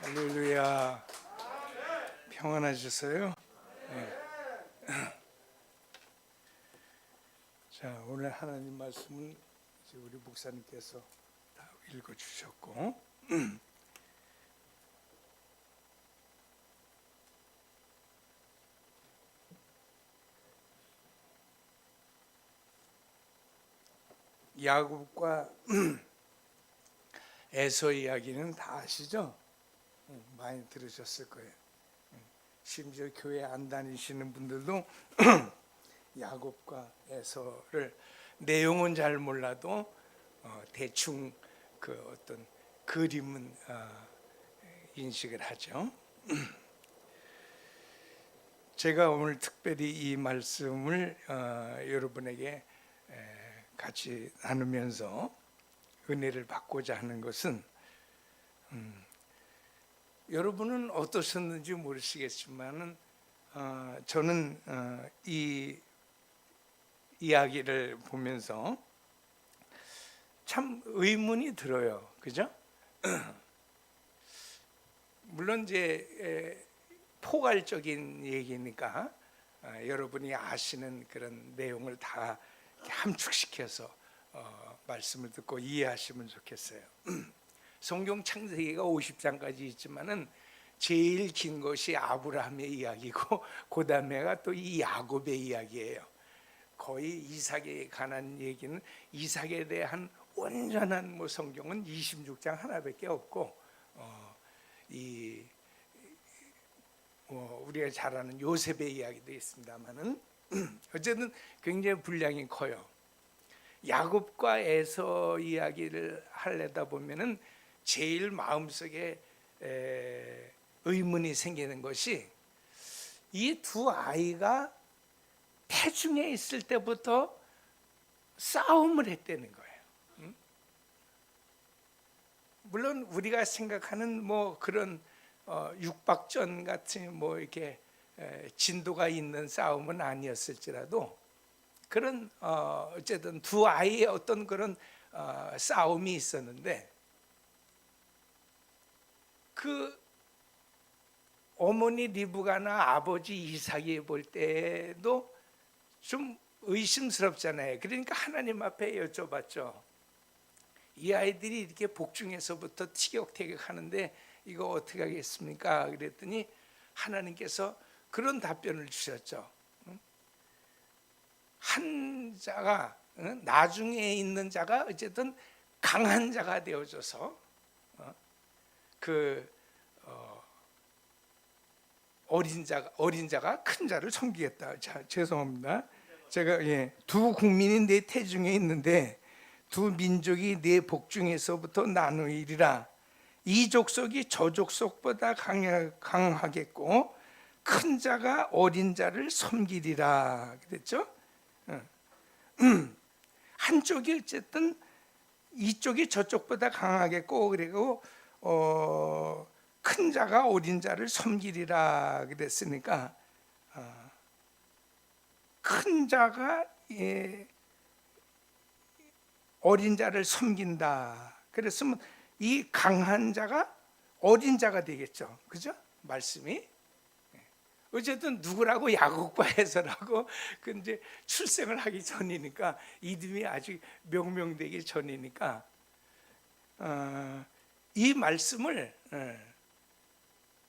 할렐루야. 평안하셨어요? 네. 자, 오늘 하나님 말씀은 이제 우리 목사님께서 다 읽어주셨고, 야곱과 에서 이야기는 다 아시죠? 많이 들으셨을 거예요. 심지어 교회 안 다니시는 분들도 야곱과 에서를 내용은 잘 몰라도 대충 그 어떤 그림은 인식을 하죠. 제가 오늘 특별히 이 말씀을 여러분에게 같이 나누면서 은혜를 받고자 하는 것은 여러분은 어떠셨는지 모르시겠지만은 저는 이 이야기를 보면서 참 의문이 들어요. 그죠? 물론 이제 포괄적인 얘기니까 여러분이 아시는 그런 내용을 다 함축시켜서 말씀을 듣고 이해하시면 좋겠어요. 성경 창세기가 50장까지 있지만은 제일 긴 것이 아브라함의 이야기고 그 다음에가 또 이 야곱의 이야기예요. 거의 이삭에 관한 얘기는 이삭에 대한 온전한 성경은 26장 하나밖에 없고 우리가 잘 아는 요셉의 이야기도 있습니다만은 어쨌든 굉장히 분량이 커요. 야곱과 에서 이야기를 하려다 보면은 제일 마음속에 의문이 생기는 것이 이 두 아이가 태중에 있을 때부터 싸움을 했다는 거예요. 물론 우리가 생각하는 그런 육박전 같은 이렇게 진도가 있는 싸움은 아니었을지라도 그런 어쨌든 두 아이의 어떤 그런 싸움이 있었는데 그 어머니 리브가나 아버지 이삭이 볼 때도 좀 의심스럽잖아요. 그러니까 하나님 앞에 여쭤봤죠. 이 아이들이 이렇게 복중에서부터 티격태격하는데 이거 어떻게 하겠습니까? 그랬더니 하나님께서 그런 답변을 주셨죠. 한 자가 나중에 있는 자가 어쨌든 강한 자가 되어져서 어린 자가 큰 자를 섬기겠다. 자, 죄송합니다. 제가 두 국민이 내 태중에 있는데 두 민족이 내 복중에서부터 나누이리라. 이 족속이 저 족속보다 강하겠고 큰 자가 어린 자를 섬기리라. 그랬죠? 한쪽이 어쨌든 이쪽이 저쪽보다 강하겠고 그리고 큰 자가 어린 자를 섬기리라 그랬으니까 큰 자가 어린 자를 섬긴다. 그랬으면 이 강한 자가 어린 자가 되겠죠. 그죠? 말씀이. 어쨌든 누구라고 야곱과 에서라고 근데 출생을 하기 전이니까 이름이 아직 명명되기 전이니까 이 말씀을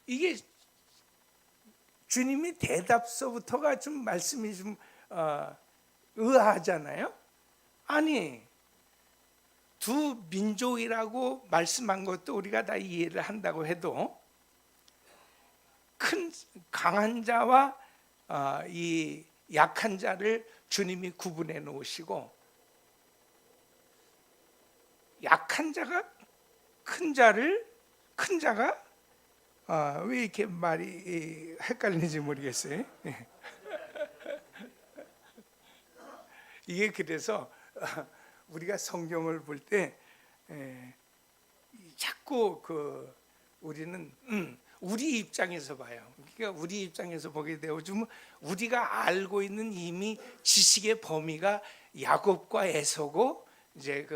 이게 주님이 대답서부터가 좀 말씀이 좀 의아하잖아요. 아니 두 민족이라고 말씀한 것도 우리가 다 이해를 한다고 해도 큰 강한 자와 이 약한 자를 주님이 구분해 놓으시고 약한 자가 큰 자가 왜 이렇게 말이 헷갈리는지 모르겠어요. 이게 그래서 우리가 성경을 볼 때 자꾸 우리는 우리 입장에서 봐요. 그러니까 우리 입장에서 보게 되어지면 우리가 알고 있는 이미 지식의 범위가 야곱과 에서고 이제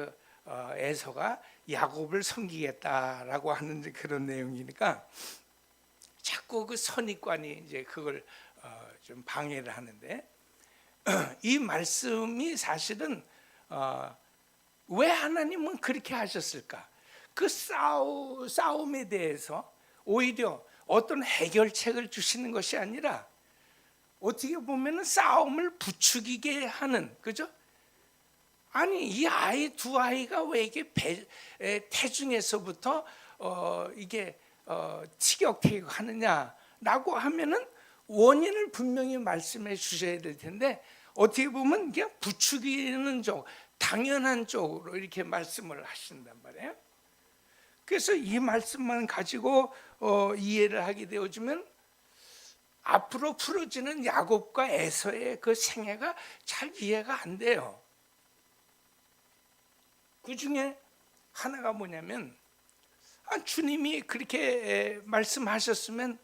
에서가 야곱을 섬기겠다라고 하는 그런 내용이니까 자꾸 그 선입관이 이제 그걸 좀 방해를 하는데 이 말씀이 사실은 왜 하나님은 그렇게 하셨을까? 그 싸움에 대해서 오히려 어떤 해결책을 주시는 것이 아니라 어떻게 보면 싸움을 부추기게 하는, 그죠? 아니 이 두 아이가 왜 이게 태중에서부터 이게 티격태격하느냐라고 하면은 원인을 분명히 말씀해 주셔야 될 텐데 어떻게 보면 그냥 부추기는 쪽, 당연한 쪽으로 이렇게 말씀을 하신단 말이에요. 그래서 이 말씀만 가지고 이해를 하게 되어지면 앞으로 풀어지는 야곱과 에서의 그 생애가 잘 이해가 안 돼요. 그 중에 하나가 뭐냐면 주님이 그렇게 말씀하셨으면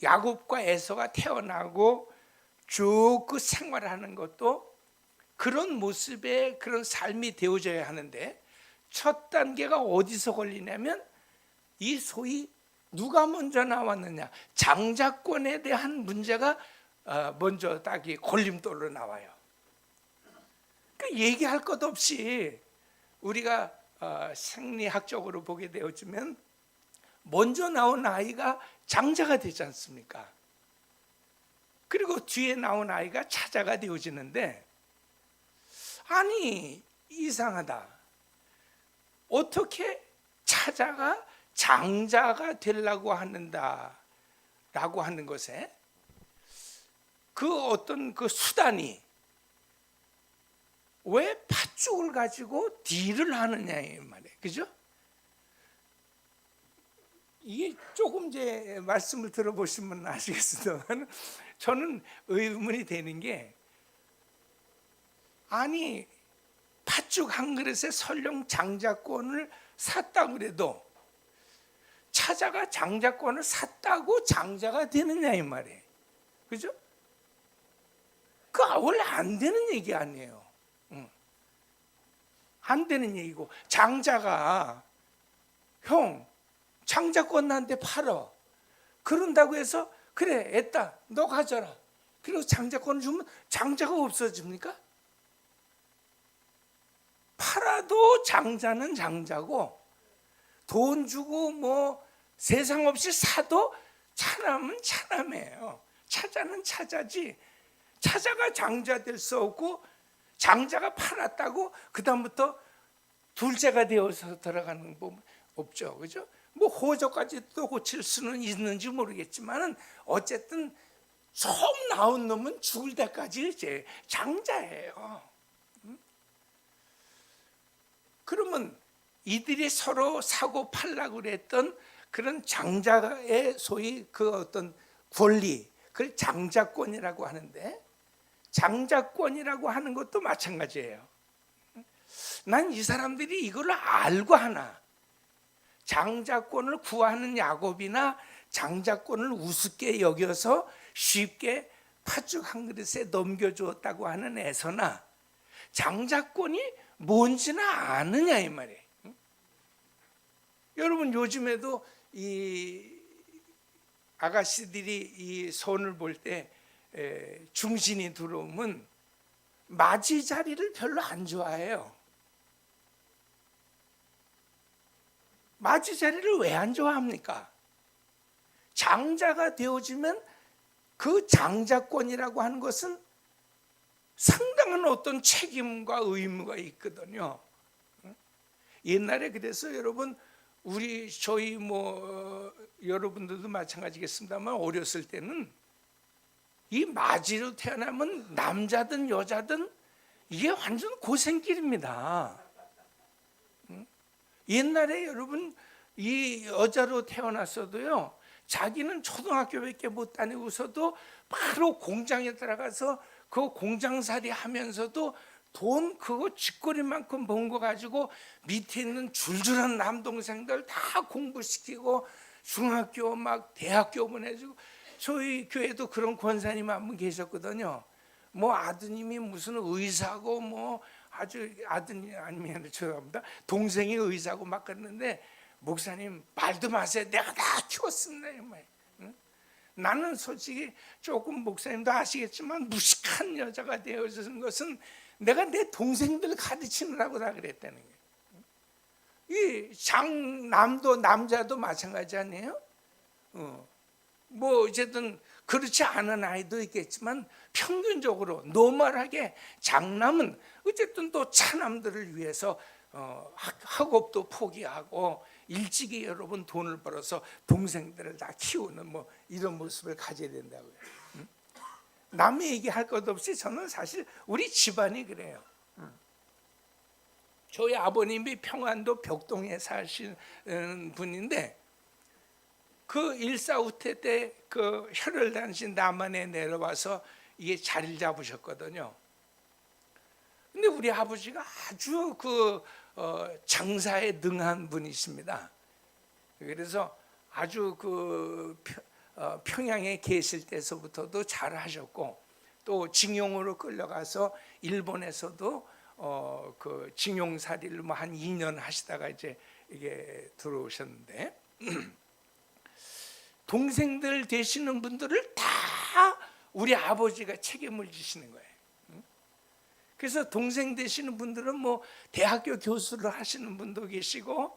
야곱과 에서가 태어나고 쭉 그 생활하는 것도 그런 모습의 그런 삶이 되어져야 하는데 첫 단계가 어디서 걸리냐면 이 소위 누가 먼저 나왔느냐, 장자권에 대한 문제가 먼저 딱이 걸림돌로 나와요. 그러니까 얘기할 것 없이 우리가 생리학적으로 보게 되어지면 먼저 나온 아이가 장자가 되지 않습니까? 그리고 뒤에 나온 아이가 차자가 되어지는데 아니 이상하다. 어떻게 차자가 장자가 되려고 하는다라고 하는 것에 그 어떤 그 수단이 왜 팥죽을 가지고 딜을 하느냐 이 말이에요. 그죠? 이게 조금 이제 말씀을 들어보시면 아시겠습니다만 저는 의문이 되는 게 아니 팥죽 한 그릇에 설령 장자권을 샀다고 그래도 차자가 장자권을 샀다고 장자가 되느냐 이 말이에요. 그죠? 그 원래 안 되는 얘기 아니에요. 안 되는 얘기고 장자가 형 장자권 나한테 팔어 그런다고 해서 그래 애따 너 가져라 그리고 장자권을 주면 장자가 없어집니까? 팔아도 장자는 장자고 돈 주고 뭐 세상 없이 사도 차남은 차남이에요. 차자는 차자지 차자가 장자 될 수 없고 장자가 팔았다고 그 다음부터 둘째가 되어서 들어가는 법 없죠, 그죠? 뭐 호적까지 또 고칠 수는 있는지 모르겠지만은 어쨌든 처음 나온 놈은 죽을 때까지 이제 장자예요. 그러면 이들이 서로 사고 팔라고 그랬던 그런 장자의 소위 그 어떤 권리, 그걸 장자권이라고 하는데 장자권이라고 하는 것도 마찬가지예요. 난 이 사람들이 이걸 알고 하나 장자권을 구하는 야곱이나 장자권을 우습게 여겨서 쉽게 팥죽 한 그릇에 넘겨주었다고 하는 에서나 장자권이 뭔지는 아느냐 이 말이에요. 여러분 요즘에도 이 아가씨들이 이 손을 볼 때 중신이 들어오면 맞이 자리를 별로 안 좋아해요. 맞이 자리를 왜 안 좋아합니까? 장자가 되어지면 그 장자권이라고 하는 것은 상당한 어떤 책임과 의무가 있거든요. 옛날에 그래서 여러분 저희 여러분들도 마찬가지겠습니다만 어렸을 때는 이 맞이로 태어나면 남자든 여자든 이게 완전 고생길입니다. 옛날에 여러분 이 여자로 태어났어도요 자기는 초등학교밖에 못 다니고서도 바로 공장에 들어가서 그 공장살이 하면서도 돈 그거 쥐꼬리만큼 번 거 가지고 밑에 있는 줄줄한 남동생들 다 공부시키고 중학교 막 대학교 보내주고 저희 교회도 그런 권사님 한 분 계셨거든요. 뭐 아드님이 무슨 의사고 뭐 아주 아드님 아니면 죄송합니다. 동생이 의사고 막 그랬는데 목사님 말도 마세요. 내가 다 키웠습니다. 응? 나는 솔직히 조금 목사님도 아시겠지만 무식한 여자가 되어진 것은 내가 내 동생들 가르치느라고 다 그랬다는 거예요. 이 장남도 남자도 마찬가지 아니에요? 뭐 어쨌든 그렇지 않은 아이도 있겠지만 평균적으로 노멀하게 장남은 어쨌든 또 차남들을 위해서 학업도 포기하고 일찍이 여러분 돈을 벌어서 동생들을 다 키우는 뭐 이런 모습을 가져야 된다고요. 남의 얘기할 것 없이 저는 사실 우리 집안이 그래요. 저희 아버님이 평안도 벽동에 사시는 분인데 그 일사후퇴 때 그 혈혈단신 남한에 내려와서 이게 자리를 잡으셨거든요. 근데 우리 아버지가 아주 그 장사에 능한 분이십니다. 그래서 아주 그 평양에 계실 때서부터도 잘 하셨고 또 징용으로 끌려가서 일본에서도 그 징용살이를 뭐 한 2년 하시다가 이제 이게 들어오셨는데 동생들 되시는 분들을 다 우리 아버지가 책임을 지시는 거예요. 그래서 동생 되시는 분들은 뭐 대학교 교수를 하시는 분도 계시고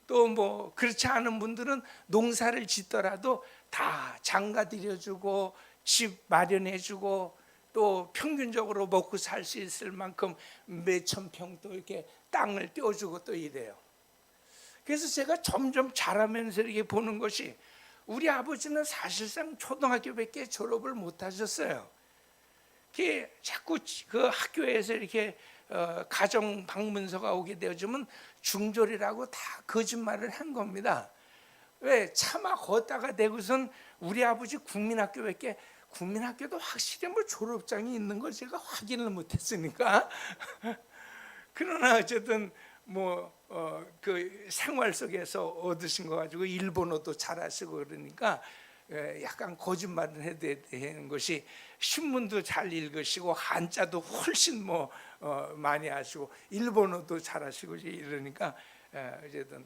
또 뭐 그렇지 않은 분들은 농사를 짓더라도 다 장가 들여주고 집 마련해주고 또 평균적으로 먹고 살 수 있을 만큼 몇천 평 또 이렇게 땅을 떼어주고 또 이래요. 그래서 제가 점점 자라면서 이렇게 보는 것이 우리 아버지는 사실상 초등학교밖에 졸업을 못 하셨어요. 자꾸 그 학교에서 이렇게 가정 방문서가 오게 되어지면 중졸이라고 다 거짓말을 한 겁니다. 왜 차마 걷다가 대고선 우리 아버지 국민학교도 확실히 뭐 졸업장이 있는 걸 제가 확인을 못했으니까 그러나 어쨌든 뭐 그 생활 속에서 얻으신 거 가지고 일본어도 잘하시고 그러니까 약간 거짓말을 해야 되는 것이 신문도 잘 읽으시고 한자도 훨씬 뭐 많이 하시고 일본어도 잘하시고 이러니까 어쨌든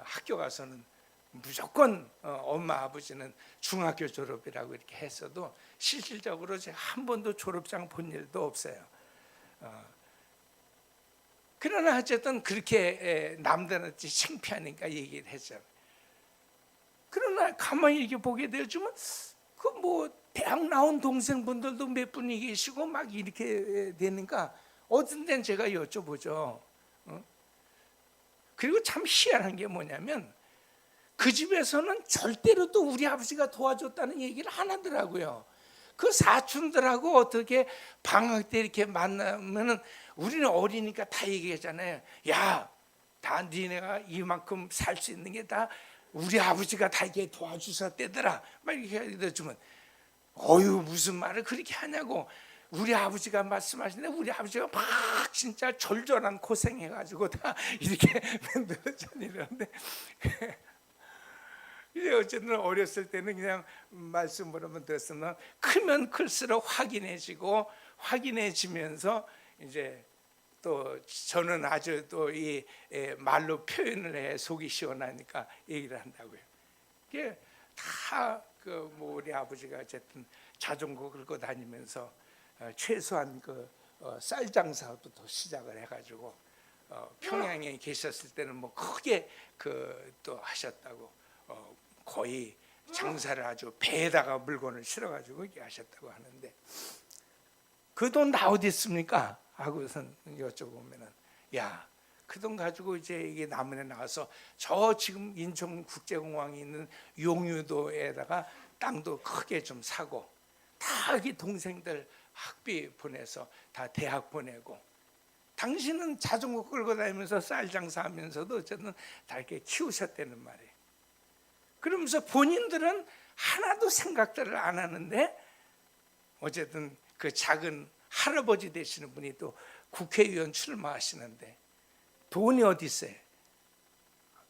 학교 가서는 무조건 엄마 아버지는 중학교 졸업이라고 이렇게 했어도 실질적으로 제가 한 번도 졸업장 본 일도 없어요. 그러나 어쨌든 그렇게 남들한테 창피하니까 얘기를 했죠. 그러나 가만히 이렇게 보게 되어주면 그 뭐 대학 나온 동생분들도 몇 분이 계시고 막 이렇게 되니까 어떤 데는 제가 여쭤보죠. 그리고 참 희한한 게 뭐냐면 그 집에서는 절대로 또 우리 아버지가 도와줬다는 얘기를 안 하더라고요. 그 사촌들하고 어떻게 방학 때 이렇게 만나면은 우리는 어리니까 다 얘기하잖아요. 야, 다 니네가 이만큼 살 수 있는 게 다 우리 아버지가 다 이렇게 도와주셨대더라. 막 이렇게 해주면 어휴 무슨 말을 그렇게 하냐고. 우리 아버지가 말씀하시는데 우리 아버지가 막 진짜 절절한 고생해가지고 다 이렇게 만들어졌는데 이제 어쨌든 어렸을 때는 그냥 말씀으로만 들었으면 크면 클수록 확인해지면서 이제 또 저는 아주 또 이 말로 표현을 해 속이 시원하니까 얘기를 한다고요. 이게 다 그 뭐 우리 아버지가 어쨌든 자전거 끌고 다니면서 최소한 그 쌀 장사부터 시작을 해가지고 평양에 계셨을 때는 뭐 크게 그 또 하셨다고 거의 장사를 아주 배에다가 물건을 실어가지고 이렇게 하셨다고 하는데 그 돈 다 어디 있습니까? 하고선 여쭤보면은 야, 그 돈 가지고 이제 이게 남원에 나와서 저 지금 인천국제공항에 있는 용유도에다가 땅도 크게 좀 사고 다 이 동생들 학비 보내서 다 대학 보내고 당신은 자전거 끌고 다니면서 쌀 장사하면서도 어쨌든 다 이렇게 키우셨다는 말이에요. 그러면서 본인들은 하나도 생각들을 안 하는데 어쨌든 그 작은 할아버지 되시는 분이 또 국회의원 출마하시는데 돈이 어디 있어요?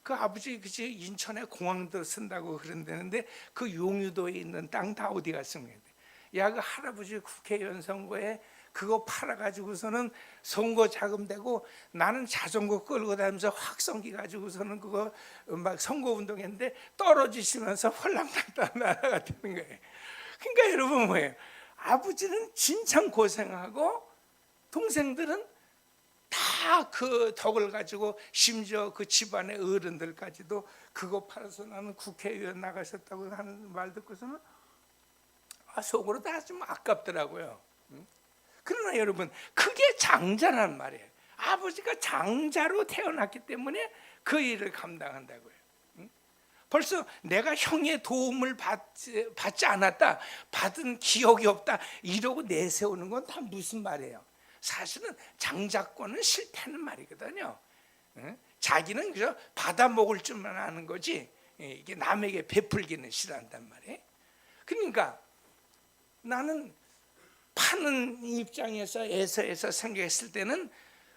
그 아버지 그치 인천에 공항도 쓴다고 그런다는데 그 용유도에 있는 땅 다 어디 갔습니까? 야, 그 할아버지 국회의원 선거에 그거 팔아가지고서는 선거 자금 되고, 나는 자전거 끌고 다니면서 확성기 가지고서는 그거 막 선거 운동했는데 떨어지시면서 홀랑당당 날아가 되는 거예요. 그러니까 여러분 뭐예요? 아버지는 진짜 고생하고 동생들은 다 그 덕을 가지고, 심지어 그 집안의 어른들까지도 그거 팔아서 나는 국회의원 나가셨다고 하는 말 듣고서는 속으로 다 좀 아깝더라고요. 그러나 여러분, 그게 장자란 말이에요. 아버지가 장자로 태어났기 때문에 그 일을 감당한다고요. 벌써 내가 형의 도움을 받지 않았다, 받은 기억이 없다 이러고 내세우는 건 다 무슨 말이에요? 사실은 장자권은 싫다는 말이거든요. 자기는 그저 받아 먹을 줄만 아는 거지, 이게 남에게 베풀기는 싫어한단 말이에요. 그러니까 나는 파는 입장에서 에서에서 생각했을 때는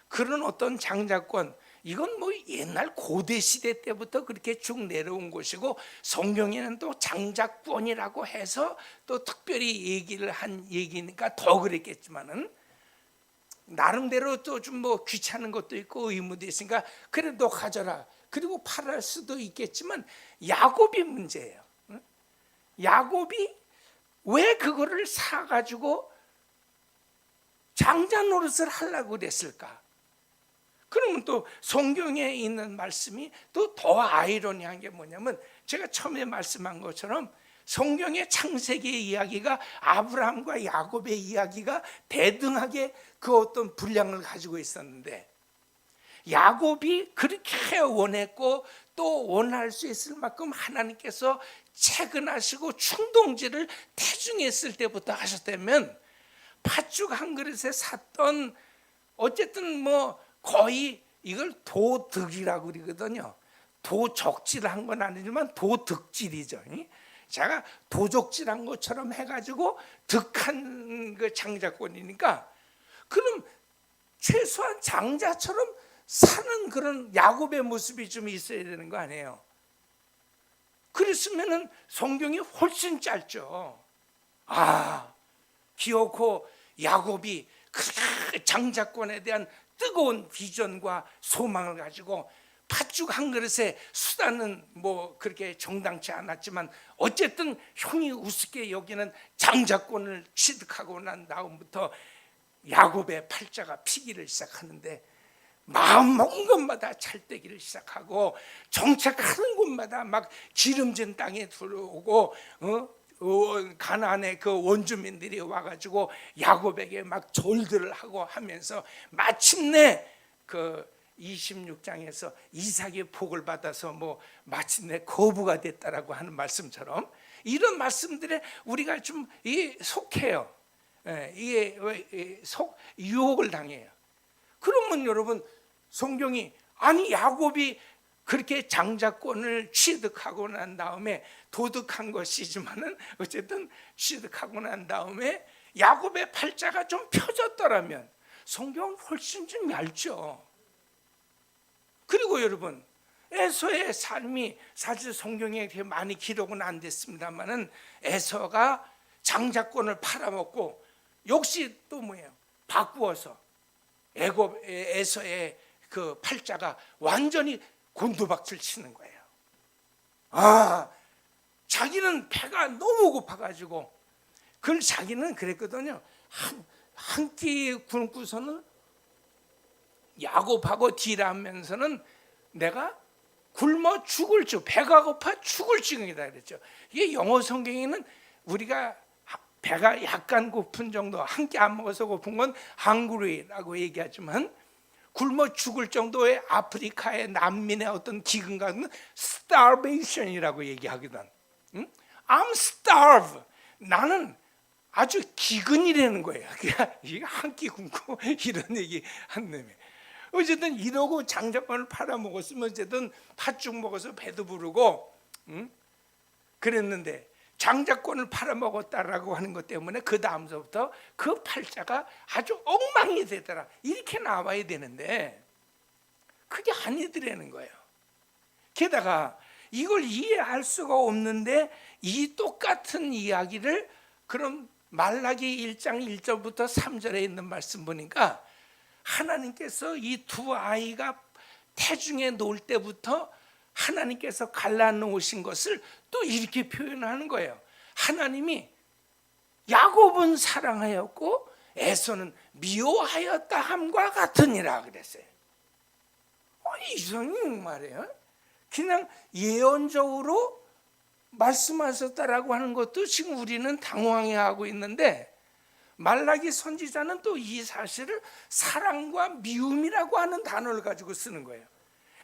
그런 어떤 장자권, 이건 뭐 옛날 고대 시대 때부터 그렇게 쭉 내려온 것이고, 성경에는 또 장자권이라고 해서 또 특별히 얘기를 한 얘기니까 더 그랬겠지만은, 나름대로 또 좀 뭐 귀찮은 것도 있고 의무도 있으니까 그래 너 가져라, 그리고 팔을 수도 있겠지만, 야곱이 문제예요. 야곱이 왜 그거를 사가지고 장자 노릇을 하려고 그랬을까? 그러면 또 성경에 있는 말씀이 또 더 아이러니한 게 뭐냐면, 제가 처음에 말씀한 것처럼 성경의 창세기의 이야기가 아브라함과 야곱의 이야기가 대등하게 그 어떤 분량을 가지고 있었는데, 야곱이 그렇게 원했고 또 원할 수 있을 만큼 하나님께서 채근하시고 충동질을 태중했을 때부터 하셨다면, 팥죽 한 그릇에 샀던, 어쨌든 뭐 거의 이걸 도덕이라고 그러거든요. 도적질한 건 아니지만 도덕질이죠. 제가 도적질한 것처럼 해가지고 득한 그 장자권이니까, 그럼 최소한 장자처럼 사는 그런 야곱의 모습이 좀 있어야 되는 거 아니에요? 그랬으면은 성경이 훨씬 짧죠. 기어코 야곱이 그 장자권에 대한 뜨거운 비전과 소망을 가지고 팥죽 한 그릇에 수단은 뭐 그렇게 정당치 않았지만, 어쨌든 형이 우습게 여기는 장자권을 취득하고 난 다음부터 야곱의 팔자가 피기를 시작하는데, 마음 먹은 것마다 찰때기를 시작하고, 정착하는 곳마다 막 기름진 땅에 들어오고, 가나안의 그 원주민들이 와가지고 야곱에게 막 절들을 하고 하면서, 마침내 그 26장에서 이삭의 복을 받아서 뭐 마침내 거부가 됐다라고 하는 말씀처럼, 이런 말씀들에 우리가 좀 속해요. 이게 유혹을 당해요. 그러면 여러분, 성경이 아니 야곱이 그렇게 장자권을 취득하고 난 다음에, 도덕한 것이지만은 어쨌든 취득하고 난 다음에 야곱의 팔자가 좀 펴졌더라면 성경은 훨씬 좀 얇죠. 그리고 여러분, 에서의 삶이 사실 성경에 그렇게 많이 기록은 안 됐습니다만은, 에서가 장자권을 팔아먹고 역시 또 뭐예요? 바꾸어서 에서의 그 팔자가 완전히 곤두박질 치는 거예요. 자기는 배가 너무 고파가지고, 그걸 자기는 그랬거든요. 한 끼 굶고서는 야곱하고 딜하면서는 내가 굶어 죽을 줄, 배가 고파 죽을 지경이다 그랬죠. 이게 영어 성경에는 우리가 배가 약간 고픈 정도, 한 끼 안 먹어서 고픈 건 hungry라고 얘기하지만, 굶어 죽을 정도의 아프리카의 난민의 어떤 기근과는 starvation이라고 얘기하거든. I'm starved. 나는 아주 기근이라는 거예요. 그냥 한 끼 굶고 이런 얘기 한 놈이. 어쨌든 이러고 장자권을 팔아먹었으면 어쨌든 팥죽 먹어서 배도 부르고 그랬는데, 장자권을 팔아먹었다라고 하는 것 때문에 그 다음서부터 그 팔자가 아주 엉망이 되더라, 이렇게 나와야 되는데 그게 아니더라는 거예요. 게다가 이걸 이해할 수가 없는데, 이 똑같은 이야기를 그럼 말라기 1장 1절부터 3절에 있는 말씀 보니까 하나님께서 이 두 아이가 태중에 놓을 때부터 하나님께서 갈라놓으신 것을 또 이렇게 표현하는 거예요. 하나님이 야곱은 사랑하였고 에서는 미워하였다 함과 같으니라 그랬어요. 아니 이상한 말이에요. 그냥 예언적으로 말씀하셨다라고 하는 것도 지금 우리는 당황해하고 있는데, 말라기 선지자는 또 이 사실을 사랑과 미움이라고 하는 단어를 가지고 쓰는 거예요.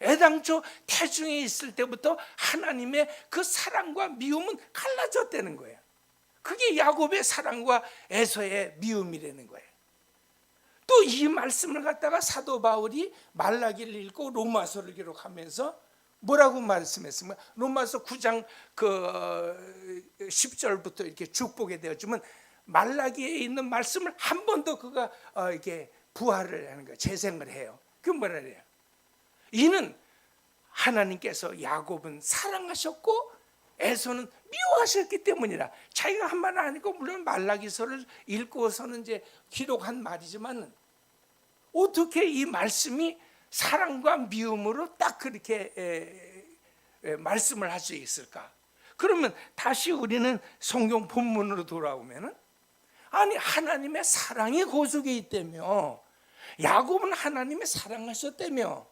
애당초 태중에 있을 때부터 하나님의 그 사랑과 미움은 갈라졌다는 거예요. 그게 야곱의 사랑과 에서의 미움이라는 거예요. 또 이 말씀을 갖다가 사도 바울이 말라기를 읽고 로마서를 기록하면서 뭐라고 말씀했습니까? 로마서 9장 10절부터 이렇게 쭉 보게 되었지만 말라기에 있는 말씀을 한 번 더 그가 이렇게 부활을 하는 거예요. 재생을 해요. 그 뭐라 그래요? 이는 하나님께서 야곱은 사랑하셨고 에서는 미워하셨기 때문이라. 자기가 한 말은 아니고 물론 말라기서를 읽고서는 이제 기록한 말이지만 어떻게 이 말씀이 사랑과 미움으로 딱 그렇게 말씀을 할 수 있을까? 그러면 다시 우리는 성경 본문으로 돌아오면은, 아니 하나님의 사랑이 고속에 있다며, 야곱은 하나님의 사랑하셨다며,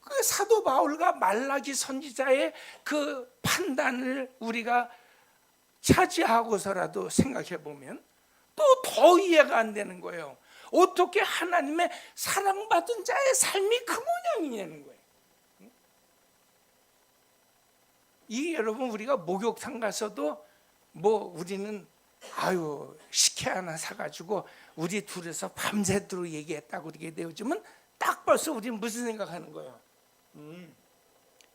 그 사도 바울과 말라기 선지자의 그 판단을 우리가 차지하고서라도 생각해 보면 또 더 이해가 안 되는 거예요. 어떻게 하나님의 사랑받은 자의 삶이 그 모양이냐는 거예요. 이 여러분 우리가 목욕탕 가서도 뭐 우리는 아유 식혜 하나 사가지고 우리 둘이서 밤새도록 얘기했다고 그러게 되어지면 딱 벌써 우리는 무슨 생각하는 거예요?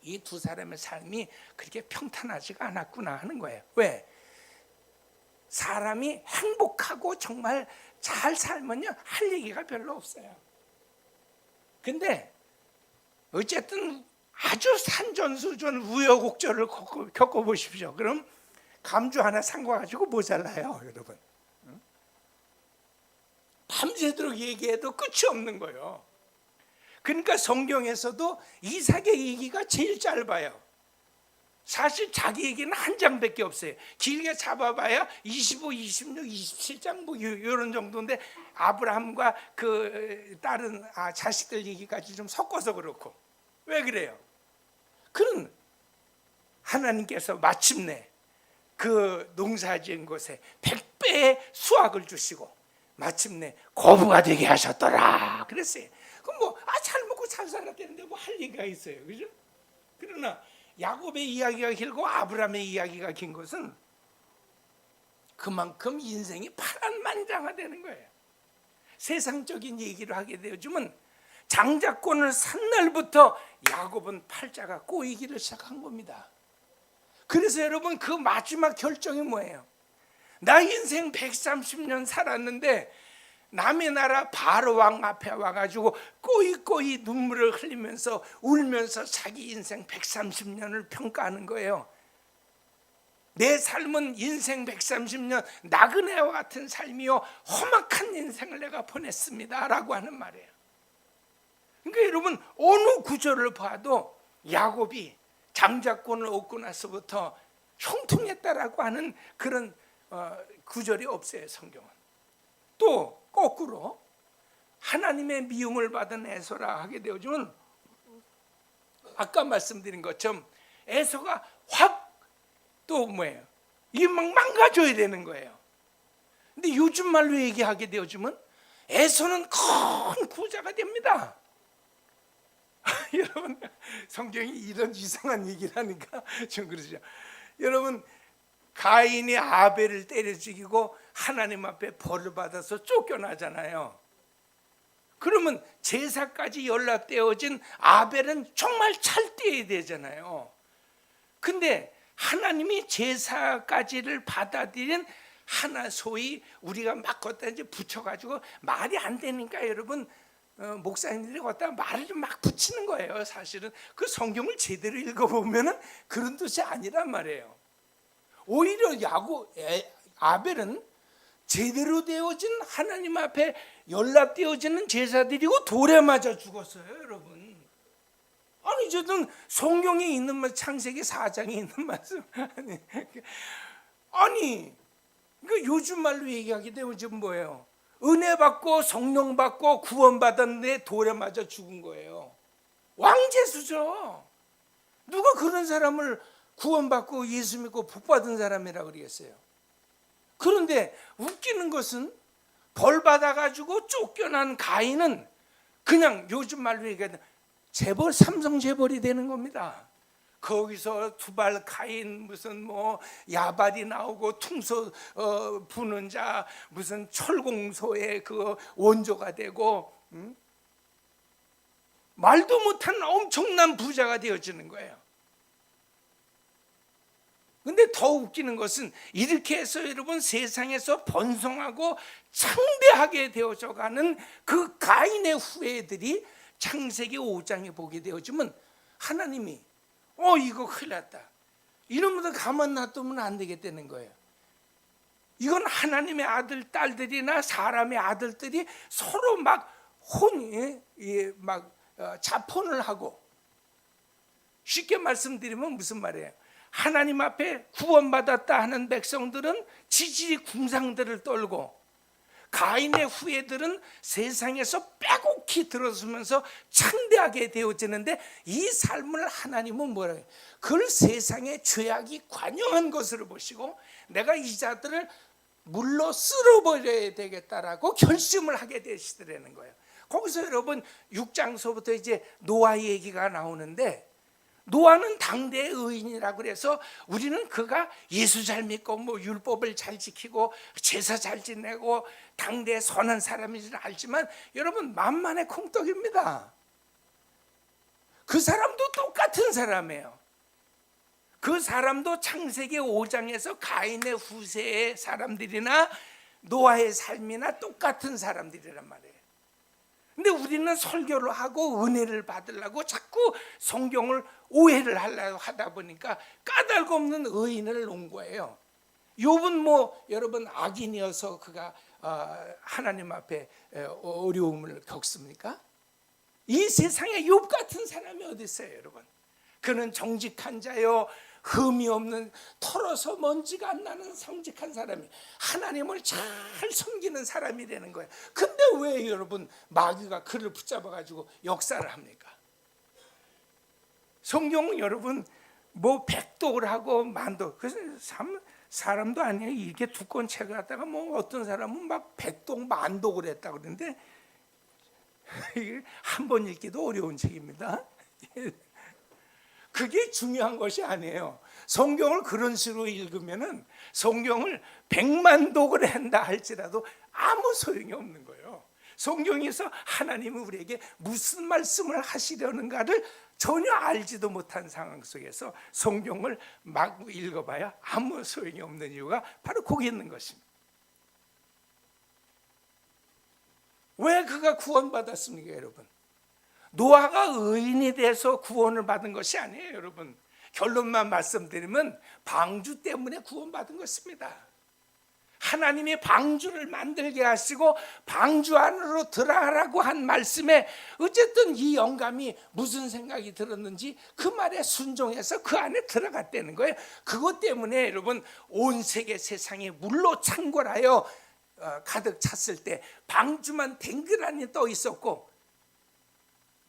이 두 사람의 삶이 그렇게 평탄하지가 않았구나 하는 거예요. 왜? 사람이 행복하고 정말 잘 살면요 할 얘기가 별로 없어요. 근데 어쨌든 아주 산전수전 우여곡절을 겪어보십시오. 그럼 감주 하나 산 거 가지고 모자라요, 여러분. 밤새도록 얘기해도 끝이 없는 거예요. 그러니까 성경에서도 이삭의 얘기가 제일 짧아요. 사실 자기 얘기는 한 장밖에 없어요. 길게 잡아봐야 25, 26, 27장 뭐 이런 정도인데 아브라함과 그 다른 자식들 얘기까지 좀 섞어서 그렇고. 왜 그래요? 그는 하나님께서 마침내 그 농사지은 곳에 100배의 수확을 주시고 마침내 거부가 되게 하셨더라 그랬어요. 그럼 뭐 잘 먹고 잘 살았다는데 뭐 할 얘기가 있어요, 그죠? 그러나 야곱의 이야기가 길고 아브라함의 이야기가 긴 것은 그만큼 인생이 파란만장하다는 거예요. 세상적인 얘기를 하게 되어주면 장자권을 산 날부터 야곱은 팔자가 꼬이기를 시작한 겁니다. 그래서 여러분 그 마지막 결정이 뭐예요? 나 인생 130년 살았는데 남의 나라 바로 왕 앞에 와가지고 꼬이꼬이 눈물을 흘리면서 울면서 자기 인생 130년을 평가하는 거예요. 내 삶은 인생 130년 나그네와 같은 삶이요 험악한 인생을 내가 보냈습니다 라고 하는 말이에요. 그러니까 여러분 어느 구절을 봐도 야곱이 장자권을 얻고 나서부터 형통했다라고 하는 그런 구절이 없어요, 성경은. 또 거꾸로 하나님의 미움을 받은 에서라 하게 되어지면 아까 말씀드린 것처럼 에서가 확 또 뭐예요? 이게 막 망가져야 되는 거예요. 근데 요즘 말로 얘기하게 되어지면 에서는 큰 부자가 됩니다. 여러분 성경이 이런 이상한 얘기를 하니까 좀 그러죠. 여러분 가인이 아벨을 때려 죽이고 하나님 앞에 벌을 받아서 쫓겨나잖아요. 그러면 제사까지 연락되어진 아벨은 정말 찰떼야 되잖아요. 근데 하나님이 제사까지를 받아들인 하나 소위 우리가 막 걷다 이제 붙여가지고 말이 안 되니까 여러분 목사님들이 걷다 말을 좀 막 붙이는 거예요. 사실은 그 성경을 제대로 읽어보면은 그런 뜻이 아니란 말이에요. 오히려 아벨은 제대로 되어진 하나님 앞에 연락되어지는 제사드리고 돌에 맞아 죽었어요, 여러분. 아니 저는 성경에 있는 말, 창세기 4장에 있는 말씀 아니 그러니까 요즘 말로 얘기하게 되면 지금 뭐예요? 은혜 받고 성령 받고 구원 받았는데 돌에 맞아 죽은 거예요. 왕재수죠. 누가 그런 사람을 구원받고 예수 믿고 복 받은 사람이라고 그러겠어요? 그런데 웃기는 것은 벌 받아가지고 쫓겨난 가인은 그냥 요즘 말로 얘기하면 재벌, 삼성 재벌이 되는 겁니다. 거기서 두발 가인 무슨 뭐 야발이 나오고 퉁소 부는 자 무슨 철공소의 그 원조가 되고 말도 못한 엄청난 부자가 되어지는 거예요. 근데 더 웃기는 것은 이렇게 해서 여러분 세상에서 번성하고 창대하게 되어져 가는 그 가인의 후예들이 창세기 5장에 보게 되어지면 하나님이 이거 큰일 났다, 이러면서 가만 놔두면 안 되겠다는 거예요. 이건 하나님의 아들 딸들이나 사람의 아들들이 서로 막 자폰을 하고, 쉽게 말씀드리면 무슨 말이에요? 하나님 앞에 구원받았다 하는 백성들은 지질이 궁상들을 떨고, 가인의 후예들은 세상에서 빼곡히 들어서면서 창대하게 되어지는데, 이 삶을 하나님은 뭐라 해요? 그걸 세상의 죄악이 관영한 것으로 보시고 내가 이 자들을 물로 쓸어버려야 되겠다라고 결심을 하게 되시더라는 거예요. 거기서 여러분 6장서부터 이제 노아 얘기가 나오는데, 노아는 당대의 의인이라고 그래서 우리는 그가 예수 잘 믿고 뭐 율법을 잘 지키고 제사 잘 지내고 당대의 선한 사람인 줄 알지만, 여러분 만만의 콩떡입니다. 그 사람도 똑같은 사람이에요. 그 사람도 창세기 5장에서 가인의 후세의 사람들이나 노아의 삶이나 똑같은 사람들이란 말이에요. 근데 우리는 설교를 하고 은혜를 받으려고 자꾸 성경을 오해를 하려고 하다 보니까 까닭 없는 의인을 놓은 거예요. 욥은 여러분 악인이어서 그가 하나님 앞에 어려움을 겪습니까? 이 세상에 욥 같은 사람이 어디 있어요, 여러분? 그는 정직한 자요, 흠이 없는, 털어서 먼지가 안 나는 성직한 사람이 하나님을 잘 섬기는 사람이 되는 거예요. 근데 왜 여러분 마귀가 그를 붙잡아 가지고 역사를 합니까? 성경은 여러분 백독을 하고 만독, 그래서 사람도 아니에요. 이렇게 두꺼운 책을 갖다가 어떤 사람은 막 백독 만독을 했다고 그러는데 한 번 읽기도 어려운 책입니다. 그게 중요한 것이 아니에요. 성경을 그런 식으로 읽으면은 성경을 100만 독을 한다 할지라도 아무 소용이 없는 거예요. 성경에서 하나님은 우리에게 무슨 말씀을 하시려는가를 전혀 알지도 못한 상황 속에서 성경을 막 읽어봐야 아무 소용이 없는 이유가 바로 거기 있는 것입니다. 왜 그가 구원받았습니까, 여러분? 노아가 의인이 돼서 구원을 받은 것이 아니에요, 여러분. 결론만 말씀드리면 방주 때문에 구원받은 것입니다. 하나님이 방주를 만들게 하시고 방주 안으로 들어가라고 한 말씀에 어쨌든 이 영감이 무슨 생각이 들었는지 그 말에 순종해서 그 안에 들어갔다는 거예요. 그것 때문에 여러분 온 세계 세상이 물로 창궐하여 가득 찼을 때 방주만 댕그라니 떠 있었고,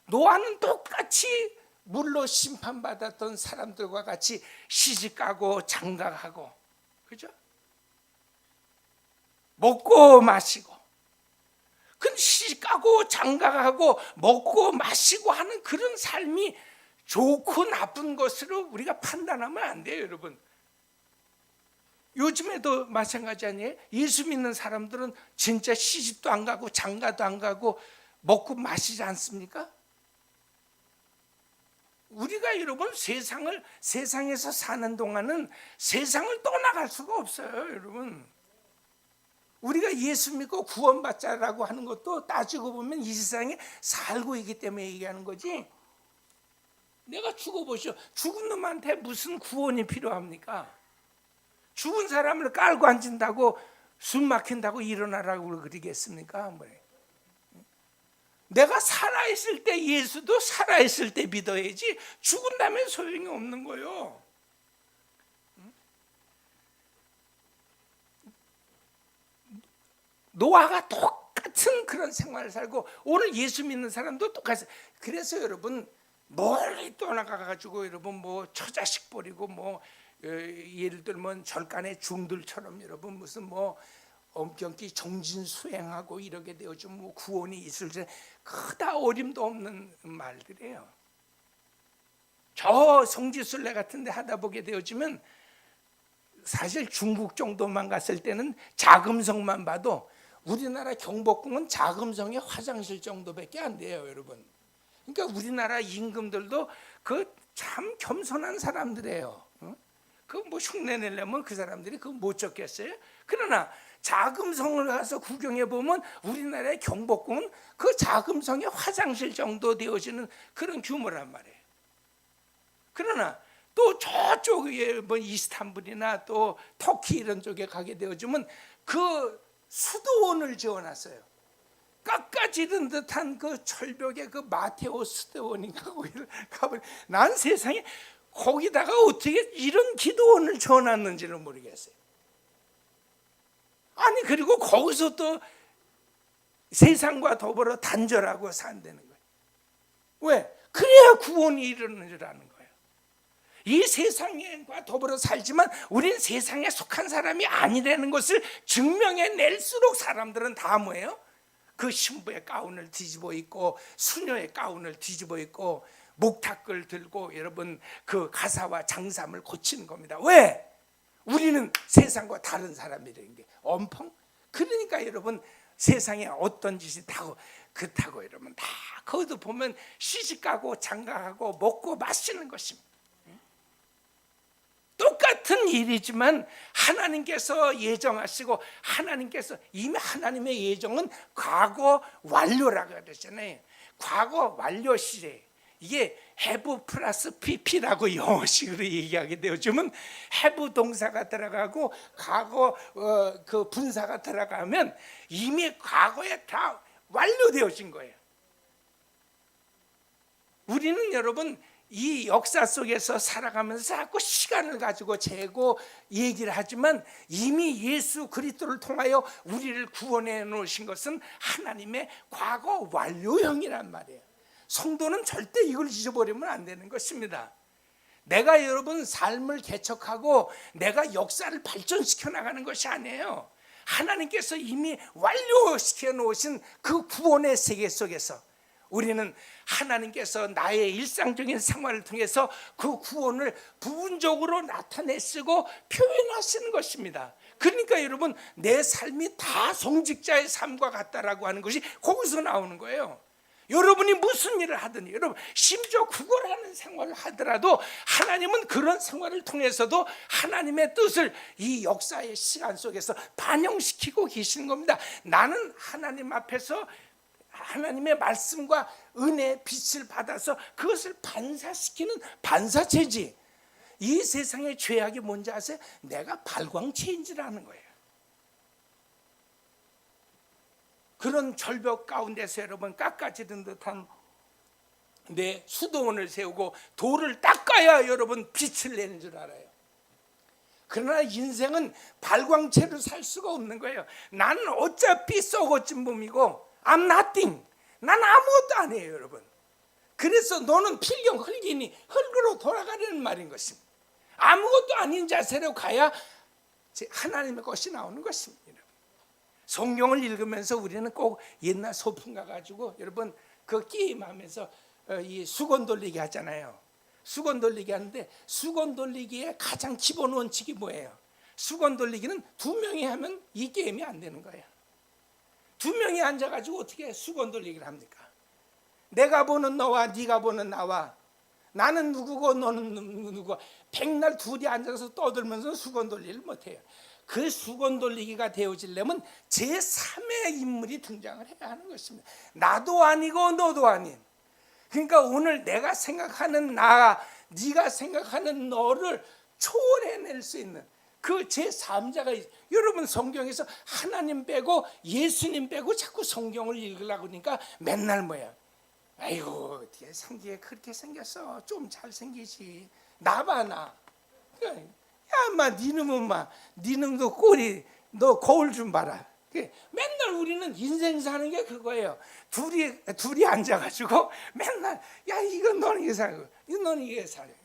노아는 똑같이 물로 심판받았던 사람들과 같이 시집가고 장가가고, 그죠? 먹고 마시고. 근데 시집가고 장가가고 먹고 마시고 하는 그런 삶이 좋고 나쁜 것으로 우리가 판단하면 안 돼요, 여러분. 요즘에도 마찬가지 아니에요? 예수 믿는 사람들은 진짜 시집도 안 가고 장가도 안 가고 먹고 마시지 않습니까? 우리가 여러분 세상에서 사는 동안은 세상을 떠나갈 수가 없어요, 여러분. 우리가 예수 믿고 구원받자라고 하는 것도 따지고 보면 이 세상에 살고 있기 때문에 얘기하는 거지. 내가 죽어보시오. 죽은 놈한테 무슨 구원이 필요합니까? 죽은 사람을 깔고 앉힌다고 숨 막힌다고 일어나라고 그러겠습니까? 내가 살아있을 때 예수도 살아있을 때 믿어야지 죽은 다음에 소용이 없는 거예요. 노아가 똑같은 그런 생활을 살고 오늘 예수 믿는 사람도 똑같아요. 그래서 여러분 멀리 떠나가가지고 여러분 뭐 처자식 버리고 뭐 예를 들면 절간의 중들처럼 여러분 무슨 뭐 엄격히 정진 수행하고 이러게 되어져 뭐 구원이 있을 때 크다 어림도 없는 말들이에요. 저 성지순례 같은 데 하다 보게 되어지면 사실 중국 정도만 갔을 때는 자금성만 봐도 우리나라 경복궁은 자금성의 화장실 정도밖에 안 돼요, 여러분. 그러니까 우리나라 임금들도 그 참 겸손한 사람들이에요. 그 뭐 흉내 내려면 그 사람들이 그거 못 적겠어요? 그러나 자금성을 가서 구경해 보면 우리나라의 경복궁은 그 자금성의 화장실 정도 되어지는 그런 규모란 말이에요. 그러나 또 저쪽에 뭐 이스탄불이나 또 터키 이런 쪽에 가게 되어지면 그 수도원을 지어놨어요. 깎아지른 듯한 그 철벽에 그 마테오 수도원인가 거기를 가보니 난 세상에 거기다가 어떻게 이런 기도원을 지어놨는지는 모르겠어요. 아니 그리고 거기서 또 세상과 더불어 단절하고 산다는 거예요. 왜? 그래야 구원이 이르는 줄 아는 거예요. 이 세상과 더불어 살지만 우린 세상에 속한 사람이 아니라는 것을 증명해낼수록 사람들은 다 뭐예요? 그 신부의 가운을 뒤집어 입고 수녀의 가운을 뒤집어 입고 목탁을 들고 여러분 그 가사와 장삼을 고치는 겁니다. 왜? 우리는 세상과 다른 사람이라는 게 엄청. 그러니까 여러분 세상에 어떤 짓이 타고 그렇다고 여러분 다 거기도 보면 시집가고 장가가고 먹고 마시는 것입니다. 똑같은 일이지만 하나님께서 예정하시고 하나님께서 이미 하나님의 예정은 과거 완료라고 그러잖아요. 과거 완료 시제. 이게 have 플러스 pp라고 영어식으로 얘기하게 되어지면 have 동사가 들어가고 과거 그 분사가 들어가면 이미 과거에 다 완료되어진 거예요. 우리는 여러분 이 역사 속에서 살아가면서 자꾸 시간을 가지고 재고 얘기를 하지만 이미 예수 그리스도를 통하여 우리를 구원해 놓으신 것은 하나님의 과거 완료형이란 말이에요. 성도는 절대 이걸 잊어버리면 안 되는 것입니다. 내가 여러분 삶을 개척하고 내가 역사를 발전시켜 나가는 것이 아니에요. 하나님께서 이미 완료시켜 놓으신 그 구원의 세계 속에서 우리는 하나님께서 나의 일상적인 생활을 통해서 그 구원을 부분적으로 나타내시고 표현하시는 것입니다. 그러니까 여러분 내 삶이 다 성직자의 삶과 같다라고 하는 것이 거기서 나오는 거예요. 여러분이 무슨 일을 하든지 여러분 심지어 구걸하는 생활을 하더라도 하나님은 그런 생활을 통해서도 하나님의 뜻을 이 역사의 시간 속에서 반영시키고 계시는 겁니다. 나는 하나님 앞에서 하나님의 말씀과 은혜의 빛을 받아서 그것을 반사시키는 반사체지. 이 세상의 죄악이 뭔지 아세요? 내가 발광체인 줄 아는 거예요. 그런 절벽 가운데서 여러분 깎아지른 듯한 내 수도원을 세우고 돌을 닦아야 여러분 빛을 내는 줄 알아요. 그러나 인생은 발광체로 살 수가 없는 거예요. 나는 어차피 썩어진 몸이고 I'm nothing. 난 아무것도 아니에요, 여러분. 그래서 너는 필경 흙이니 흙으로 돌아가려는 말인 것입니다. 아무것도 아닌 자세로 가야 하나님의 것이 나오는 것입니다. 성경을 읽으면서 우리는 꼭 옛날 소풍 가가지고 여러분 그 게임하면서 이 수건 돌리기 하잖아요. 수건 돌리기 하는데 수건 돌리기의 가장 기본 원칙이 뭐예요? 수건 돌리기는 2명이 하면 이 게임이 안 되는 거예요. 2명이 앉아가지고 어떻게 수건 돌리기를 합니까? 내가 보는 너와 네가 보는 나와 나는 누구고 너는 누구고 백날 둘이 앉아서 떠들면서 수건 돌리를 못해요. 그 수건 돌리기가 되어지려면 제3의 인물이 등장을 해야 하는 것입니다. 나도 아니고 너도 아닌. 그러니까 오늘 내가 생각하는 나, 네가 생각하는 너를 초월해낼 수 있는 그 제3자가 여러분 성경에서 하나님 빼고 예수님 빼고 자꾸 성경을 읽으려고 하니까 맨날 뭐야? 아이고 어떻게 생기게 그렇게 생겼어? 좀 잘생기지. 나봐 나. 야 인마 니놈은 막 니놈도 꼴이 너 거울 좀 봐라. 맨날 우리는 인생 사는 게 그거예요. 둘이 앉아가지고 맨날 야 이건 너는 이게 살고 이건 너는 이게 살고.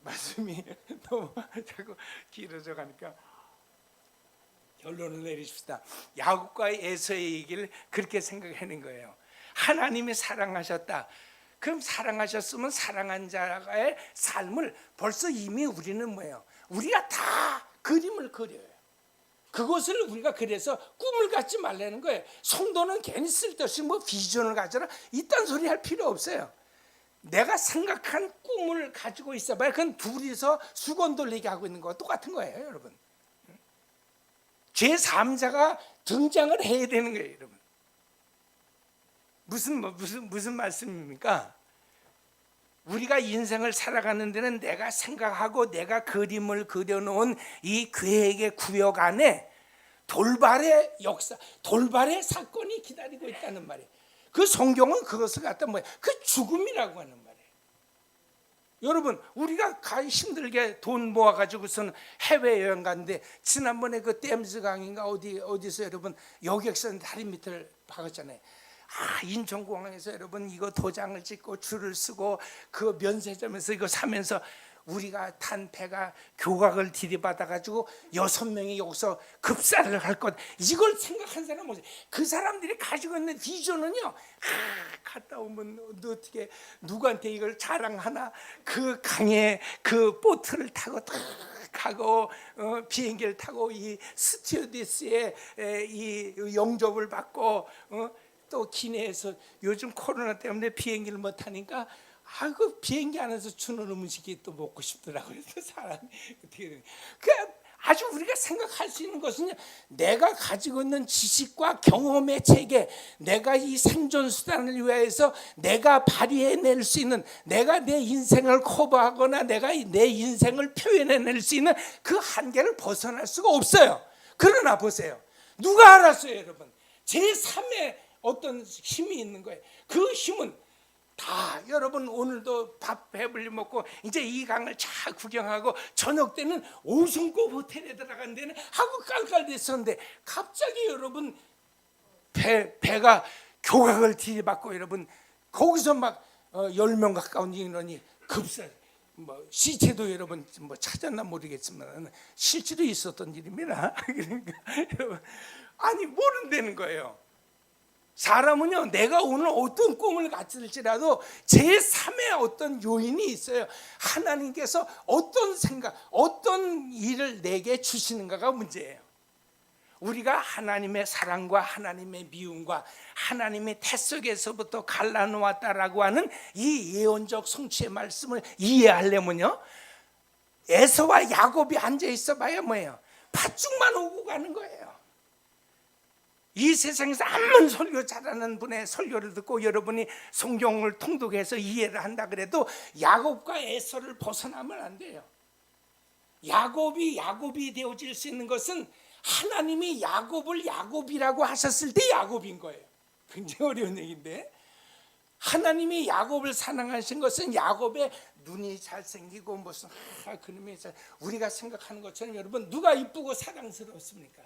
말씀이 너무 자꾸 길어져 가니까 결론을 내리십시다. 야곱과 에서의 얘기를 그렇게 생각하는 거예요. 하나님이 사랑하셨다. 그럼 사랑하셨으면 사랑한 자의 삶을 벌써 이미 우리는 뭐예요? 우리가 다 그림을 그려요. 그것을 우리가 그래서 꿈을 갖지 말라는 거예요. 성도는 괜히 쓸데없이 뭐 비전을 가져라 이딴 소리 할 필요 없어요. 내가 생각한 꿈을 가지고 있어봐야 그건 둘이서 수건 돌리게 하고 있는 거와 똑같은 거예요, 여러분. 제3자가 등장을 해야 되는 거예요, 여러분. 무슨 말씀입니까? 우리가 인생을 살아가는 데는 내가 생각하고 내가 그림을 그려놓은 이 계획의 구역 안에 돌발의 역사, 돌발의 사건이 기다리고 있다는 말이에요. 그 성경은 그것을 갖다 뭐야? 그 죽음이라고 하는 말이에요. 여러분, 우리가 힘들게 돈 모아가지고서는 해외여행 갔는데 지난번에 그 댐스 강인가 어디서 여러분 여객선 다리 밑을 박았잖아요. 인천공항에서 여러분 이거 도장을 찍고 줄을 쓰고 그 면세점에서 이거 사면서 우리가 탄 배가 교각을 들이받아가지고 6명이 여기서 급사를 할 것 이걸 생각한 사람은 뭐지? 그 사람들이 가지고 있는 비전은요. 갔다 오면 어떻게 누구한테 이걸 자랑하나? 그 강에 그 보트를 타고 딱 가고 비행기를 타고 이 스튜어디스의 이 영접을 받고 또 기내에서 요즘 코로나 때문에 비행기를 못 타니까 그 비행기 안에서 주는 음식이 또 먹고 싶더라고요. 사람이 어떻게 아주 우리가 생각할 수 있는 것은 내가 가지고 있는 지식과 경험의 체계, 내가 이 생존 수단을 위해서 내가 발휘해낼 수 있는, 내가 내 인생을 커버하거나 내가 내 인생을 표현해낼 수 있는 그 한계를 벗어날 수가 없어요. 그러나 보세요. 누가 알았어요, 여러분? 제3의 어떤 힘이 있는 거예요. 그 힘은 다 여러분 오늘도 밥 배불리 먹고 이제 이 강을 잘 구경하고 저녁 때는 5성급 호텔에 들어간 데는 하고 깔깔댔었는데 갑자기 여러분 배가 교각을 들이받고 여러분 거기서 막 10명 가까운 인원이 급사 뭐 시체도 여러분 뭐 찾았나 모르겠지만 실제로 있었던 일입니다. 그러니까 여러분 아니 모른다는 거예요. 사람은요 내가 오늘 어떤 꿈을 갖을지라도 제3의 어떤 요인이 있어요. 하나님께서 어떤 생각, 어떤 일을 내게 주시는가가 문제예요. 우리가 하나님의 사랑과 하나님의 미움과 하나님의 태 속에서부터 갈라놓았다라고 하는 이 예언적 성취의 말씀을 이해하려면요 에서와 야곱이 앉아있어 봐야 뭐예요? 팥죽만 오고 가는 거예요. 이 세상에서 아무리 설교 잘하는 분의 설교를 듣고 여러분이 성경을 통독해서 이해를 한다 그래도 야곱과 에서를 벗어나면 안 돼요. 야곱이 되어질 수 있는 것은 하나님이 야곱을 야곱이라고 하셨을 때 야곱인 거예요. 굉장히 어려운 얘기인데 하나님이 야곱을 사랑하신 것은 야곱의 눈이 잘생기고 무슨 그놈이 우리가 생각하는 것처럼 여러분 누가 이쁘고 사랑스럽습니까?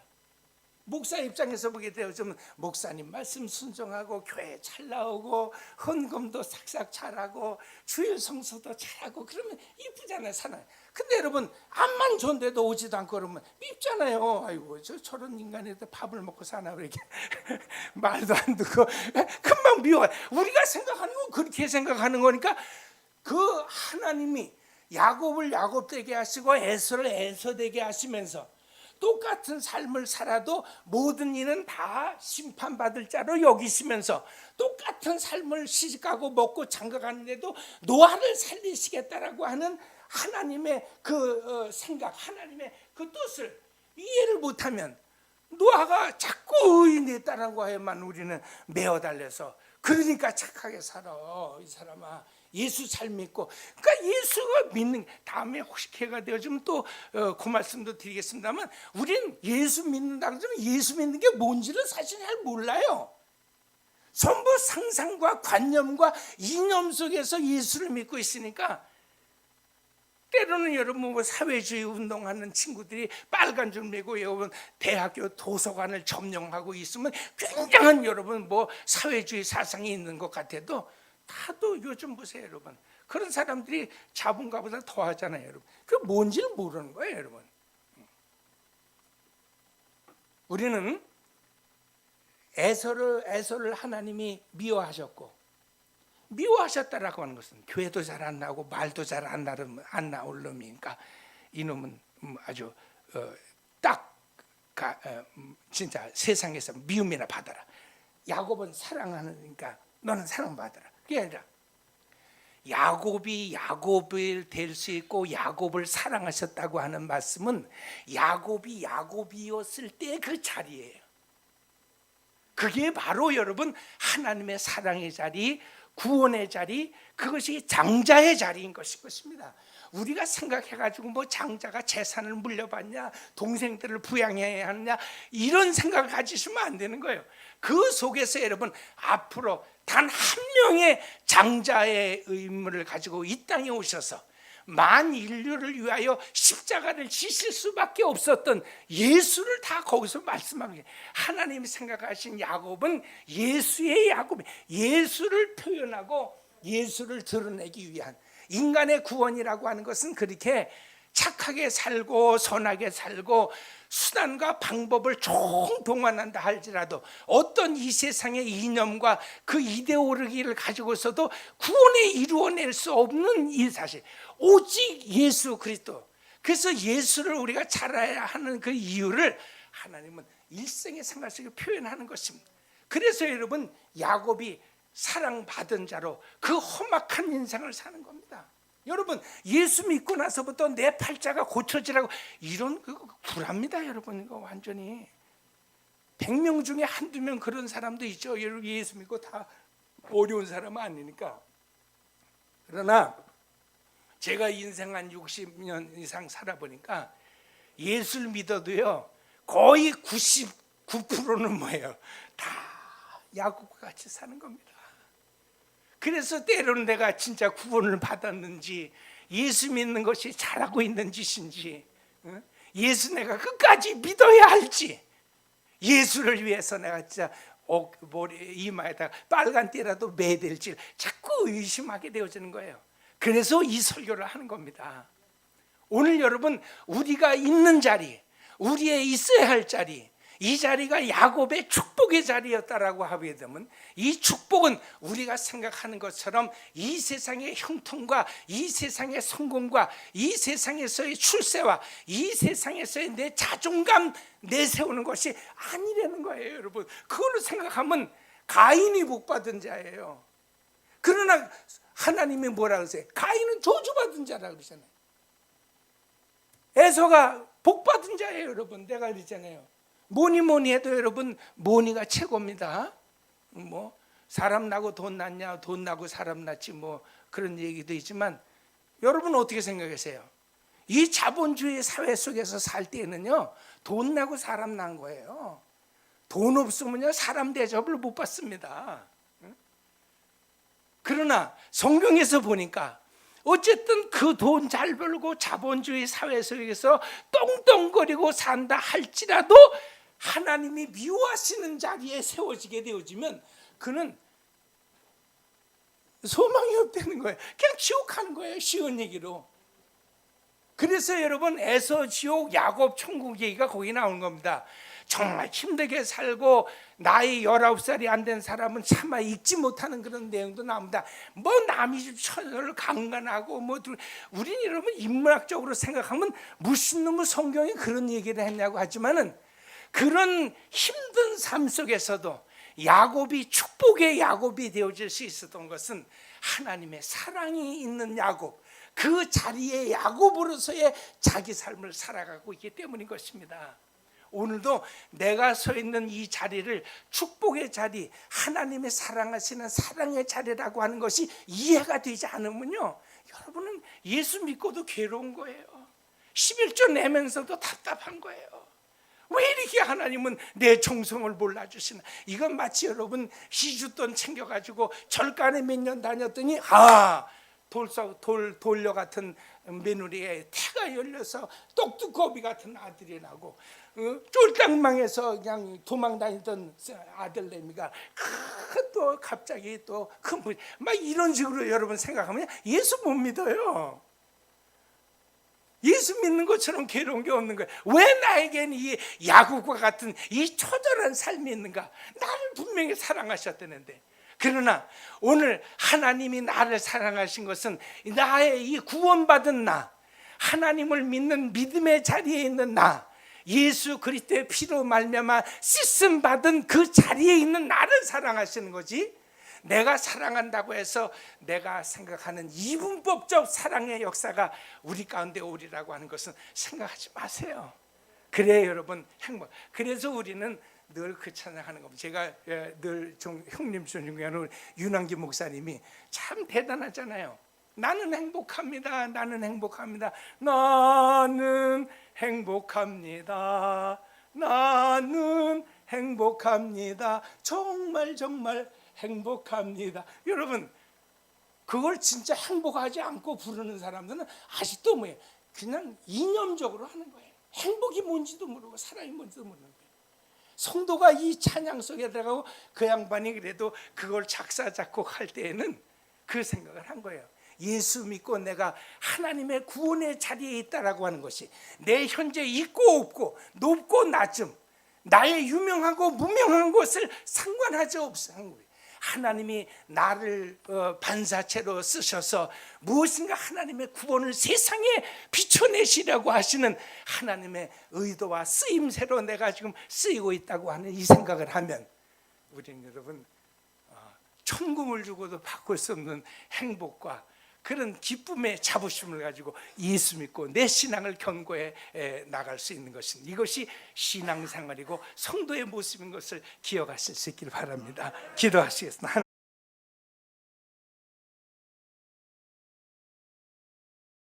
목사 입장에서 보게 되어지면 목사님 말씀 순종하고 교회 잘 나오고 헌금도 싹싹 잘하고 주일 성수도 잘하고 그러면 이쁘잖아요. 사람. 근데 여러분 암만 좋은데도 오지도 않고 그러면 밉잖아요. 아이고 저런 인간한테 밥을 먹고 사나 이렇게 말도 안 듣고 금방 미워. 우리가 생각하는 건 그렇게 생각하는 거니까 그 하나님이 야곱을 야곱 되게 하시고 에서를 에서 되게 하시면서 똑같은 삶을 살아도 모든 이는 다 심판받을 자로 여기시면서 똑같은 삶을 시집가고 먹고 장가가는데도 노아를 살리시겠다라고 하는 하나님의 그 생각, 하나님의 그 뜻을 이해를 못하면 노아가 자꾸 의인이 있다는 거에만 우리는 매어 달려서 그러니까 착하게 살아 이 사람아 예수 잘 믿고, 그러니까 예수가 믿는, 다음에 혹시 기회가 되어지면 또 그 말씀도 드리겠습니다만, 우리는 예수 믿는다 그러면 예수 믿는 게 뭔지를 사실 잘 몰라요. 전부 상상과 관념과 이념 속에서 예수를 믿고 있으니까, 때로는 여러분 뭐 사회주의 운동하는 친구들이 빨간 줄 메고 여러분 대학교 도서관을 점령하고 있으면 굉장한 여러분 뭐 사회주의 사상이 있는 것 같아도, 다도 요즘 보세요 여러분, 그런 사람들이 자본가보다 더 하잖아요 여러분. 그 뭔지를 모르는 거예요 여러분. 우리는 에서를 하나님이 미워하셨고, 미워하셨다라고 하는 것은 교회도 잘 안 나오고 말도 잘 안 나올 놈이니까 이놈은 아주 진짜 세상에서 미움이나 받아라. 야곱은 사랑하니까 너는 사랑받아라. 그게 아니라 야곱이 될 수 있고 야곱을 사랑하셨다고 하는 말씀은 야곱이 야곱이었을 때 그 자리예요. 그게 바로 여러분 하나님의 사랑의 자리, 구원의 자리, 그것이 장자의 자리인 것입니다. 우리가 생각해가지고 뭐 장자가 재산을 물려받냐, 동생들을 부양해야 하느냐, 이런 생각을 가지시면 안 되는 거예요. 그 속에서 여러분 앞으로 단 한 명의 장자의 의무를 가지고 이 땅에 오셔서 만 인류를 위하여 십자가를 지실 수밖에 없었던 예수를 다 거기서 말씀하고 계세요. 하나님이 생각하신 야곱은 예수의 야곱, 예수를 표현하고 예수를 드러내기 위한 인간의 구원이라고 하는 것은 그렇게 착하게 살고 선하게 살고 수단과 방법을 총동원한다 할지라도 어떤 이 세상의 이념과 그 이데올로기를 가지고서도 구원에 이루어낼 수 없는 이 사실, 오직 예수 그리스도. 그래서 예수를 우리가 잘 알아야 하는 그 이유를 하나님은 일생의 생활 속에 표현하는 것입니다. 그래서 여러분 야곱이 사랑받은 자로 그 험악한 인생을 사는 겁니다. 여러분 예수 믿고 나서부터 내 팔자가 고쳐지라고 이런 그 불합니다 여러분. 이거 완전히 100명 중에 한두 명 그런 사람도 있죠. 여러분 예수 믿고 다 어려운 사람은 아니니까. 그러나 제가 인생 한 60년 이상 살아보니까 예수를 믿어도요 거의 99%는 뭐예요? 다 야곱과 같이 사는 겁니다. 그래서 때로는 내가 진짜 구원을 받았는지, 예수 믿는 것이 잘하고 있는 짓인지, 예수 내가 끝까지 믿어야 할지, 예수를 위해서 내가 진짜 머리 이마에다 빨간 띠라도 매댈지 자꾸 의심하게 되어지는 거예요. 그래서 이 설교를 하는 겁니다. 오늘 여러분 우리가 있는 자리, 우리의 있어야 할 자리, 이 자리가 야곱의 축복의 자리였다라고 하게 되면 이 축복은 우리가 생각하는 것처럼 이 세상의 형통과 이 세상의 성공과 이 세상에서의 출세와 이 세상에서의 내 자존감 내세우는 것이 아니라는 거예요 여러분. 그걸로 생각하면 가인이 복받은 자예요. 그러나 하나님이 뭐라 그러세요? 가인은 저주받은 자라고 그러잖아요. 에서가 복받은 자예요 여러분. 내가 그러잖아요. 뭐니 해도 여러분 뭐니가 최고입니다. 뭐 사람 나고 돈 낳냐, 돈 나고 사람 낳지 뭐 그런 얘기도 있지만 여러분 어떻게 생각하세요? 이 자본주의 사회 속에서 살 때는요 돈 나고 사람 난 거예요. 돈 없으면요 사람 대접을 못 받습니다. 그러나 성경에서 보니까 어쨌든 그 돈 잘 벌고 자본주의 사회 속에서 똥똥거리고 산다 할지라도 하나님이 미워하시는 자리에 세워지게 되어지면 그는 소망이 없다는 거예요. 그냥 지옥 가는 거예요. 쉬운 얘기로. 그래서 여러분 에서 지옥 야곱 천국 얘기가 거기 나오는 겁니다. 정말 힘들게 살고 나이 19살이 안 된 사람은 차마 읽지 못하는 그런 내용도 나옵니다. 뭐 남이 처녀를 강간하고 뭐 우리는 여러분 인문학적으로 생각하면 무슨 놈의 성경이 그런 얘기를 했냐고 하지만은 그런 힘든 삶 속에서도 야곱이 축복의 야곱이 되어질 수 있었던 것은 하나님의 사랑이 있는 야곱, 그 자리에 야곱으로서의 자기 삶을 살아가고 있기 때문인 것입니다. 오늘도 내가 서 있는 이 자리를 축복의 자리, 하나님의 사랑하시는 사랑의 자리라고 하는 것이 이해가 되지 않으면요, 여러분은 예수 믿고도 괴로운 거예요. 11조 내면서도 답답한 거예요. 왜 이렇게 하나님은 내 정성을 몰라주시나? 이건 마치 여러분 시주돈 챙겨가지고 절간에 몇 년 다녔더니 돌려 같은 며느리의 태가 열려서 똑뚜거비 같은 아들이 나고, 쫄딱망에서 그냥 도망 다니던 아들내미가 또 갑자기 또 큰 분, 막 이런 식으로 여러분 생각하면 예수 못 믿어요. 예수 믿는 것처럼 괴로운 게 없는 거예요. 왜 나에겐 이 야구과 같은 이 처절한 삶이 있는가? 나를 분명히 사랑하셨다는데. 그러나 오늘 하나님이 나를 사랑하신 것은 나의 이 구원받은 나, 하나님을 믿는 믿음의 자리에 있는 나, 예수 그리스도의 피로 말미암아 씻음 받은 그 자리에 있는 나를 사랑하시는 거지. 내가 사랑한다고 해서 내가 생각하는 이분법적 사랑의 역사가 우리 가운데 오리라고 하는 것은 생각하지 마세요. 그래요, 여러분, 행복. 그래서 우리는 늘 그 찬양하는 겁니다. 제가 늘 형님 존경하는 윤한기 목사님이 참 대단하잖아요. 나는 행복합니다. 나는 행복합니다. 나는 행복합니다. 나는 행복합니다. 정말 정말 행복합니다. 여러분, 그걸 진짜 행복하지 않고 부르는 사람들은 아직도 뭐예요? 그냥 이념적으로 하는 거예요. 행복이 뭔지도 모르고 사랑이 뭔지도 모르는 거예요. 성도가 이 찬양 속에 들어가고 그 양반이 그래도 그걸 작사 작곡할 때에는 그 생각을 한 거예요. 예수 믿고 내가 하나님의 구원의 자리에 있다라고 하는 것이 내 현재 있고 없고 높고 낮음, 나의 유명하고 무명한 것을 상관하지 없어요. 하나님이 나를 반사체로 쓰셔서 무엇인가 하나님의 구원을 세상에 비춰내시려고 하시는 하나님의 의도와 쓰임새로 내가 지금 쓰이고 있다고 하는 이 생각을 하면, 우리는 여러분 천금을 주고도 바꿀 수 없는 행복과 그런 기쁨의 자부심을 가지고 예수 믿고 내 신앙을 견고해 나갈 수 있는 것은, 이것이 신앙생활이고 성도의 모습인 것을 기억하실 수 있기를 바랍니다. 기도하시겠습니다.